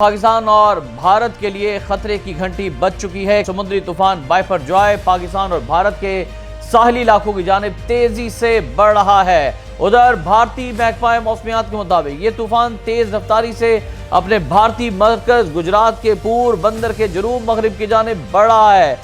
پاکستان اور بھارت کے لیے خطرے کی گھنٹی بج چکی ہے۔ سمندری طوفان بائپر جوائے پاکستان اور بھارت کے ساحلی علاقوں کی جانب تیزی سے بڑھ رہا ہے۔ ادھر بھارتی محکمہ موسمیات کے مطابق یہ طوفان تیز رفتاری سے اپنے بھارتی مرکز گجرات کے پور بندر کے جنوب مغرب کی جانب بڑھ رہا ہے۔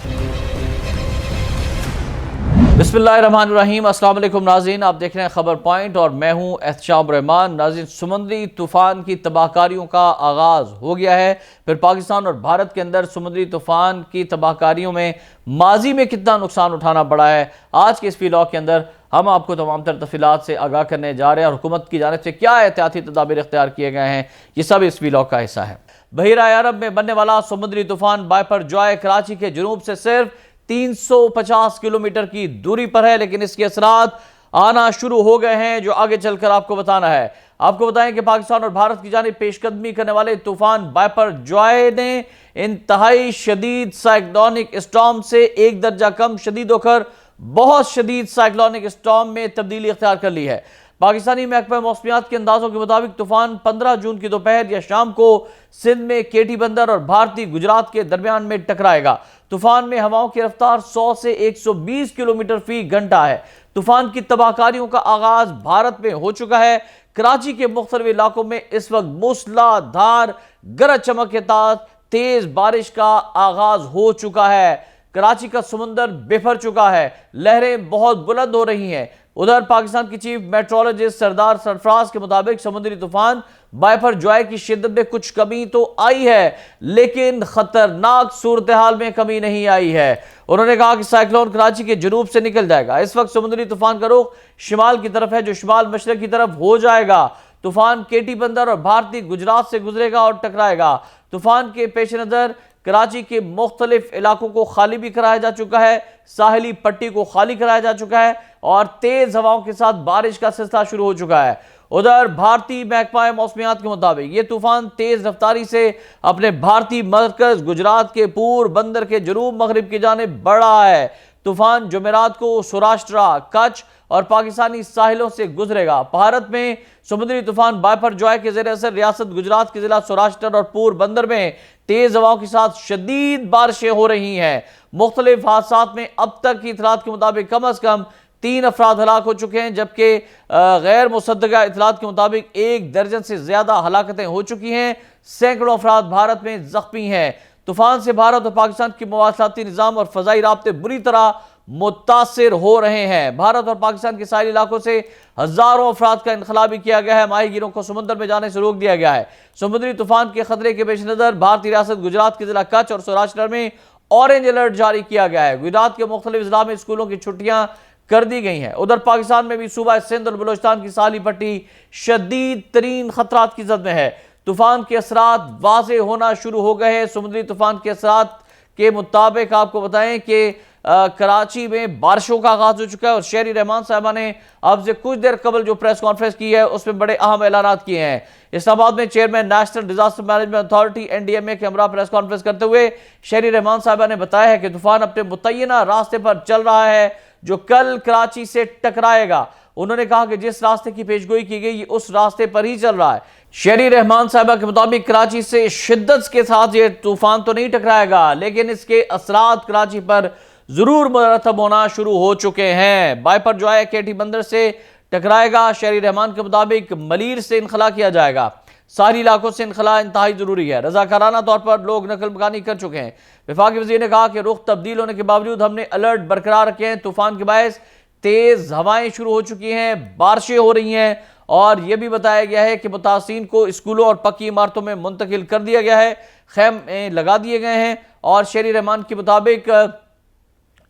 بسم اللہ الرحمن الرحیم۔ السلام علیکم ناظرین، آپ دیکھ رہے ہیں خبر پوائنٹ اور میں ہوں احتشام الرحمان۔ ناظرین، سمندری طوفان کی تباہ کاریوں کا آغاز ہو گیا ہے۔ پھر پاکستان اور بھارت کے اندر سمندری طوفان کی تباہ کاریوں میں ماضی میں کتنا نقصان اٹھانا پڑا ہے، آج کے اس ویلاگ کے اندر ہم آپ کو تمام تر تفصیلات سے آگاہ کرنے جا رہے ہیں اور حکومت کی جانب سے کیا احتیاطی تدابیر اختیار کیے گئے ہیں، یہ سب اس ویلاگ کا حصہ ہے۔ بحیرہ عرب میں بننے والا سمندری طوفان بائپر جوائے کراچی کے جنوب سے صرف 350 کلومیٹر کی دوری پر ہے، لیکن اس کے اثرات آنا شروع ہو گئے ہیں جو آگے چل کر آپ کو بتانا ہے۔ آپ کو بتائیں کہ پاکستان اور بھارت کی جانب پیش قدمی کرنے والے طوفان بائپر جوائے نے انتہائی شدید سائیکلونک اسٹارم سے ایک درجہ کم شدید ہو کر بہت شدید سائیکلونک اسٹارم میں تبدیلی اختیار کر لی ہے۔ پاکستانی محکمہ موسمیات کے اندازوں کے مطابق طوفان 15 جون کی دوپہر یا شام کو سندھ میں کیٹی بندر اور بھارتی گجرات کے درمیان میں ٹکرائے گا۔ طوفان میں ہواؤں کی رفتار 100 سے 120 کلومیٹر فی گھنٹہ ہے۔ طوفان کی تباہ کاریوں کا آغاز بھارت میں ہو چکا ہے۔ کراچی کے مختلف علاقوں میں اس وقت موسلا دھار گرج چمک کے ساتھ تیز بارش کا آغاز ہو چکا ہے۔ کراچی کا سمندر بفر چکا ہے، لہریں بہت بلند ہو رہی ہیں۔ ادھر پاکستان کی چیف میٹرولوجسٹ سردار سرفراز کے مطابق سمندری طوفان بائپر جوائے کی شدت میں کچھ کمی تو آئی ہے، لیکن خطرناک صورتحال میں کمی نہیں آئی ہے۔ انہوں نے کہا کہ سائیکلون کراچی کے جنوب سے نکل جائے گا۔ اس وقت سمندری طوفان کا رخ شمال کی طرف ہے، جو شمال مشرق کی طرف ہو جائے گا۔ طوفان کیٹی بندر اور بھارتی گجرات سے گزرے گا اور ٹکرائے گا۔ طوفان کے پیش نظر کراچی کے مختلف علاقوں کو خالی بھی کرایا جا چکا ہے، ساحلی پٹی کو خالی کرایا جا چکا ہے اور تیز ہواؤں کے ساتھ بارش کا سلسلہ شروع ہو چکا ہے۔ ادھر بھارتی محکمہ موسمیات کے مطابق یہ طوفان تیز رفتاری سے اپنے بھارتی مرکز گجرات کے پور بندر کے جنوب مغرب کی جانب بڑھ رہا ہے۔ طوفان جمعرات کو سوراشٹرا، کچھ اور پاکستانی ساحلوں سے گزرے گا۔ بھارت میں سمندری طوفان بائپر جوائے کے زیر اثر ریاست گجرات کے ضلع سوراشٹر اور پور بندر میں تیز ہواؤں کے ساتھ شدید بارشیں ہو رہی ہیں۔ مختلف حادثات میں اب تک کی اطلاعات کے مطابق کم از کم 3 افراد ہلاک ہو چکے ہیں، جبکہ غیر مصدقہ اطلاعات کے مطابق 1 درجن سے زیادہ ہلاکتیں ہو چکی ہیں۔ سینکڑوں افراد بھارت میں زخمی ہیں۔ طوفان سے بھارت اور پاکستان کی مواصلاتی نظام اور فضائی رابطے بری طرح متاثر ہو رہے ہیں۔ بھارت اور پاکستان کے ساحلی علاقوں سے ہزاروں افراد کا انخلا بھی کیا گیا ہے۔ ماہی گیروں کو سمندر میں جانے سے روک دیا گیا ہے۔ سمندری طوفان کے خطرے کے پیش نظر بھارتی ریاست گجرات کے ضلع کچھ اور سوراشٹر میں اورنج الرٹ جاری کیا گیا ہے۔ گجرات کے مختلف اضلاع میں اسکولوں کی چھٹیاں کر دی گئی ہیں۔ ادھر پاکستان میں بھی صوبہ سندھ اور بلوچستان کی ساحلی پٹی شدید ترین خطرات کی زد میں ہے۔ طوفان کے اثرات واضح ہونا شروع ہو گئے ہیں۔ سمندری طوفان کے اثرات کے مطابق آپ کو بتائیں کہ کراچی میں بارشوں کا آغاز ہو چکا ہے اور شہری رحمان صاحبہ نے اب سے کچھ دیر قبل جو پریس کانفرنس کی ہے اس میں بڑے اہم اعلانات کیے ہیں۔ اسلام آباد میں chairman national disaster management authority NDMA کے ہمراہ پریس کانفرنس کرتے ہوئے شہری رحمان صاحبہ نے بتایا ہے کہ طوفان اپنے متعینہ راستے پر چل رہا ہے جو کل کراچی سے ٹکرائے گا۔ انہوں نے کہا کہ جس راستے کی پیشگوئی کی گئی اس راستے پر ہی چل رہا ہے۔ شہری رحمان صاحبہ کے مطابق کراچی سے شدت کے ساتھ یہ طوفان تو نہیں ٹکرائے گا، لیکن اس کے اثرات کراچی پر ضرور مرتب ہونا شروع ہو چکے ہیں۔ بائپر جوائے کیٹی بندر سے ٹکرائے گا۔ شہری رحمان کے مطابق ملیر سے انخلا کیا جائے گا۔ ساحلی علاقوں سے انخلا انتہائی ضروری ہے۔ رضاکارانہ طور پر لوگ نقل مکانی کر چکے ہیں۔ وفاقی وزیر نے کہا کہ رخ تبدیل ہونے کے باوجود ہم نے الرٹ برقرار رکھے ہیں۔ طوفان کے باعث تیز ہوائیں شروع ہو چکی ہیں، بارشیں ہو رہی ہیں اور یہ بھی بتایا گیا ہے کہ متاثرین کو اسکولوں اور پکی عمارتوں میں منتقل کر دیا گیا ہے، خیمے لگا دیے گئے ہیں اور شہری رحمان کے مطابق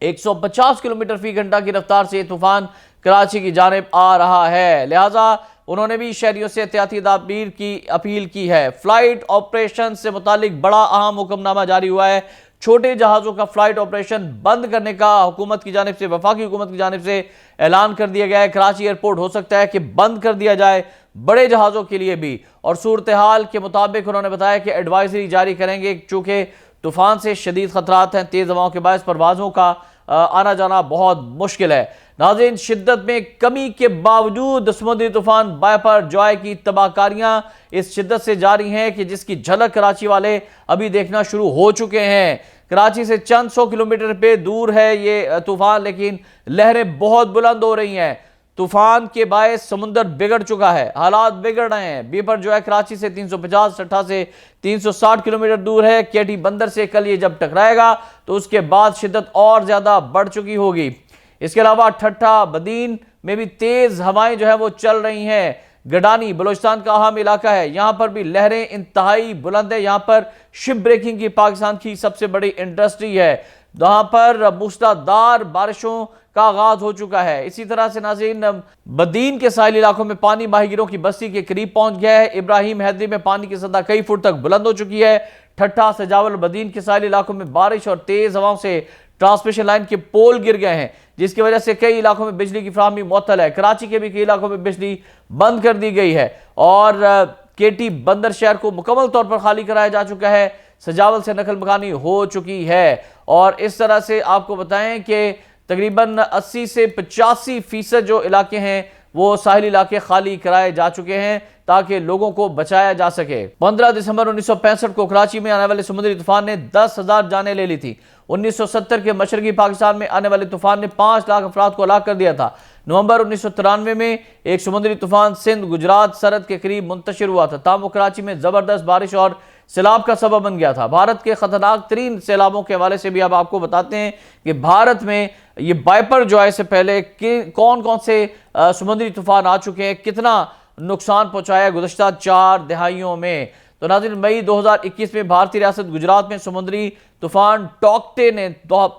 150 کلومیٹر فی گھنٹہ کی رفتار سے یہ طوفان کراچی کی جانب آ رہا ہے۔ لہٰذا انہوں نے بھی شہریوں سے احتیاطی تدابیر کی اپیل کی ہے۔ فلائٹ آپریشن سے متعلق بڑا اہم حکم نامہ جاری ہوا ہے۔ چھوٹے جہازوں کا فلائٹ آپریشن بند کرنے کا حکومت کی جانب سے، وفاقی حکومت کی جانب سے اعلان کر دیا گیا ہے۔ کراچی ایئرپورٹ ہو سکتا ہے کہ بند کر دیا جائے بڑے جہازوں کے لیے بھی، اور صورتحال کے مطابق انہوں نے بتایا کہ ایڈوائزری جاری کریں گے چونکہ طوفان سے شدید خطرات ہیں۔ تیز ہواؤں کے باعث پروازوں کا آنا جانا بہت مشکل ہے۔ ناظرین، شدت میں کمی کے باوجود سمندری طوفان بائپر جوائے کی تباہ کاریاں اس شدت سے جاری ہیں کہ جس کی جھلک کراچی والے ابھی دیکھنا شروع ہو چکے ہیں۔ کراچی سے چند سو کلومیٹر پہ دور ہے یہ طوفان، لیکن لہریں بہت بلند ہو رہی ہیں۔ طوفان کے باعث سمندر بگڑ چکا ہے، حالات بگڑ رہے ہیں۔ بائپر جو ہے کراچی سے 350 ٹھٹھا سے 360 کلومیٹر دور ہے۔ کیٹی بندر سے کل یہ جب ٹکرائے گا تو اس کے بعد شدت اور زیادہ بڑھ چکی ہوگی۔ اس کے علاوہ ٹھٹھا بدین میں بھی تیز ہوائیں جو ہے وہ چل رہی ہیں۔ گڈانی بلوچستان کا اہم علاقہ ہے، یہاں پر بھی لہریں انتہائی بلند ہیں۔ یہاں پر شپ بریکنگ کی پاکستان کی سب سے بڑی انڈسٹری ہے، جہاں پر موسلادھار بارشوں کا آغاز ہو چکا ہے۔ اسی طرح سے ناظرین، بدین کے ساحلی علاقوں میں پانی ماہی گیروں کی بستی کے قریب پہنچ گیا ہے۔ ابراہیم حیدری میں پانی کی سطح کئی فٹ تک بلند ہو چکی ہے۔ ٹھٹھا، سجاول، بدین کے ساحلی علاقوں میں بارش اور تیز ہواؤں سے ٹرانسمیشن لائن کے پول گر گئے ہیں، جس کی وجہ سے کئی علاقوں میں بجلی کی فراہمی معطل ہے۔ کراچی کے بھی کئی علاقوں میں بجلی بند کر دی گئی ہے اور کیٹی بندر شہر کو مکمل طور پر خالی کرایا جا چکا ہے۔ سجاول سے نقل مکانی ہو چکی ہے اور اس طرح سے آپ کو بتائیں کہ تقریباً 80 سے 85% جو علاقے ہیں وہ ساحلی علاقے خالی کرائے جا چکے ہیں تاکہ لوگوں کو بچایا جا سکے۔ 15 دسمبر 1965 کو کراچی میں آنے والے سمندری طوفان نے 10,000 جانیں لے لی تھی۔ 1970 کے مشرقی پاکستان میں آنے والے طوفان نے 5 لاکھ افراد کو ہلاک کر دیا تھا۔ نومبر 1993 میں ایک سمندری طوفان سندھ گجرات سرحد کے قریب منتشر ہوا تھا، تاہم وہ کراچی میں زبردست بارش اور سیلاب کا سبب بن گیا تھا۔ بھارت کے خطرناک ترین سیلابوں کے حوالے سے بھی اب آپ کو بتاتے ہیں کہ بھارت میں یہ بائپر جوائے سے پہلے کون کون سے سمندری طوفان آ چکے ہیں، کتنا نقصان پہنچایا گزشتہ 4 دہائیوں میں۔ تو ناظرین، مئی 2021 میں بھارتی ریاست گجرات میں سمندری طوفان ٹوکٹے نے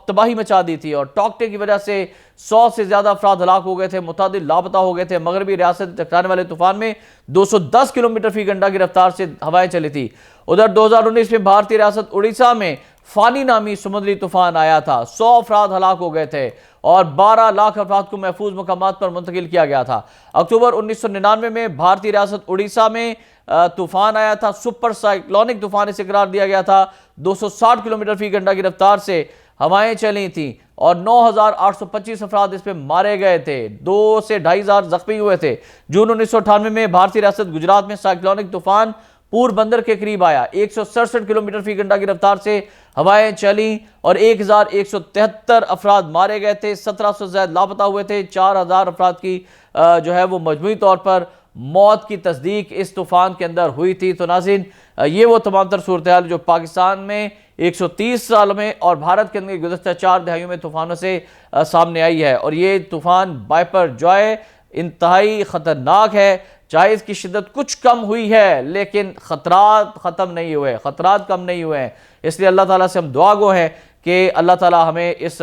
تباہی مچا دی تھی اور ٹوکٹے کی وجہ سے 100 سے زیادہ افراد ہلاک ہو گئے تھے، متعدد لاپتہ ہو گئے تھے۔ مغربی ریاست ٹکرانے والے طوفان میں 210 کلومیٹر فی گھنٹہ کی رفتار سے ہوائیں چلی تھی۔ ادھر 2019 میں بھارتی ریاست اڑیسہ میں فانی نامی سمندری طوفان آیا تھا، 100 افراد ہلاک ہو گئے تھے اور 12 لاکھ افراد کو محفوظ مقامات پر منتقل کیا گیا تھا۔ اکتوبر 1999 میں بھارتی ریاست اڑیسہ میں طوفان آیا تھا، سپر سائیکلونک طوفان اسے قرار دیا گیا تھا۔ 260 کلومیٹر فی گھنٹہ کی رفتار سے ہوائیں چلی تھیں اور 9,825 افراد اس پہ مارے گئے تھے، 2 سے 2,500 زخمی ہوئے تھے۔ جون 1998 میں بھارتی ریاست گجرات میں سائیکلونک طوفان پور بندر کے قریب آیا، 167 کلومیٹر فی گھنٹہ کی رفتار سے ہوائیں چلیں اور 1,173 افراد مارے گئے تھے، 1700 سے زائد لاپتہ ہوئے تھے، 4,000 افراد کی جو ہے وہ مجموعی طور پر موت کی تصدیق اس طوفان کے اندر ہوئی تھی۔ تو ناظرین، یہ وہ تمام تر صورتحال جو پاکستان میں 130 سال میں اور بھارت کے اندر گزشتہ 4 دہائیوں میں طوفانوں سے سامنے آئی ہے، اور یہ طوفان بائپر جوائے انتہائی خطرناک ہے۔ چاہے اس کی شدت کچھ کم ہوئی ہے لیکن خطرات ختم نہیں ہوئے، خطرات کم نہیں ہوئے ہیں۔ اس لیے اللہ تعالیٰ سے ہم دعا گو ہیں کہ اللہ تعالیٰ ہمیں اس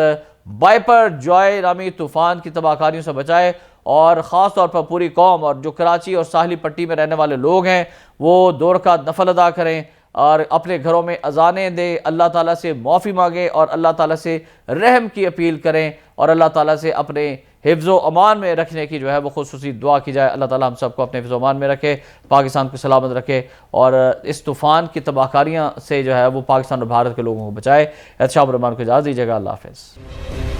بائپر جوائے نامی طوفان کی تباہ کاریوں سے بچائے، اور خاص طور پر پوری قوم اور جو کراچی اور ساحلی پٹی میں رہنے والے لوگ ہیں وہ 2 رکعت نفل ادا کریں اور اپنے گھروں میں اذانیں دیں، اللہ تعالیٰ سے معافی مانگیں اور اللہ تعالیٰ سے رحم کی اپیل کریں اور اللہ تعالیٰ سے اپنے حفظ و امان میں رکھنے کی جو ہے وہ خصوصی دعا کی جائے۔ اللہ تعالیٰ ہم سب کو اپنے حفظ و امان میں رکھے، پاکستان کو سلامت رکھے اور اس طوفان کی تباہ کاریاں سے جو ہے وہ پاکستان اور بھارت کے لوگوں کو بچائے۔ احتشام الرحمان کو اجازت دیجیے گا، اللہ حافظ۔